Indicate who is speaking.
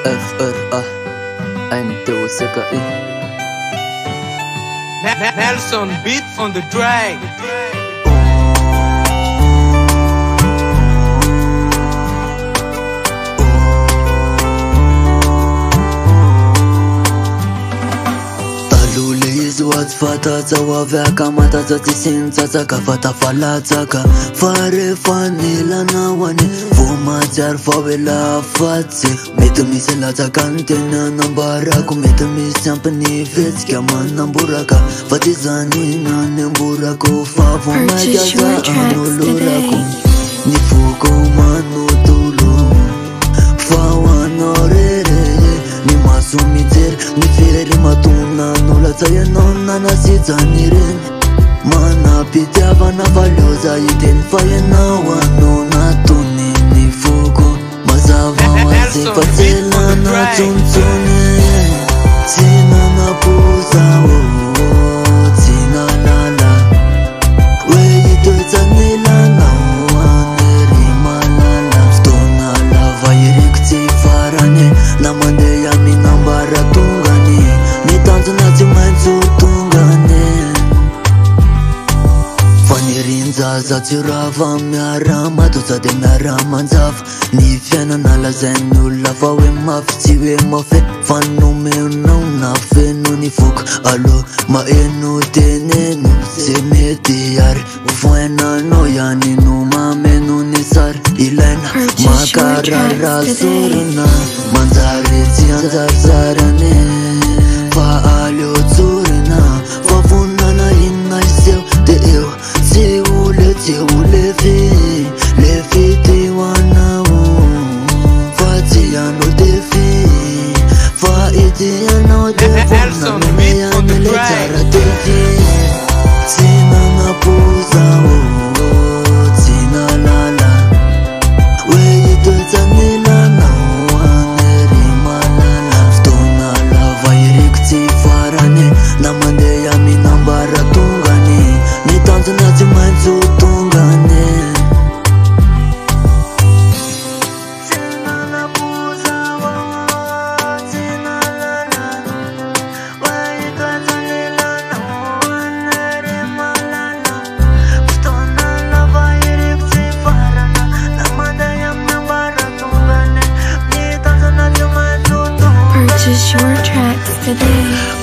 Speaker 1: FRA NTOCKI
Speaker 2: Nelson beat on the drag.
Speaker 1: Zuat fata zawavea kamata zati sinza ka fata falata ka fare fanila na wane fuma jar favela fatse metami sela kantena nambara ku metami sampani vets kama nambura ka fatizani na nambura ko fa fuma jaza anulura ku ni fuko manu tulu fa wanorere ni masumizer ni firere matuna Tsaye nonna na sizaniren Mana pitiava na valioza iden faye na wanona tuni ni fuko Mazava wazi fatela na tuntsune Tina na puza tina lala Wei tuitsanila na waneri malala Stona lava irikti farane Na mande ya minambara tungani Ni tanto na Zaza tirava miara matuza de miara manzava Ni fiana na la zenu la fa we maf tiwe mafe Fanu meu não na fe no ni fuk Alo ma enu tenenu se mediar Fuena no yani no mame no nisar Ilena makarara surna Manzare zianzar zarane Fa alio zurna Fa funana inna seu de eu le fiti wana Fatia no defi Fa itia no defi Na meya nile tara defi Tina na puza Tina lala Wei tuitsanila na waneri malala Stona lava irikti farane Na mande ya minambara tungani Ni tanto na zimanzu tungane
Speaker 3: Purchase your tracks today.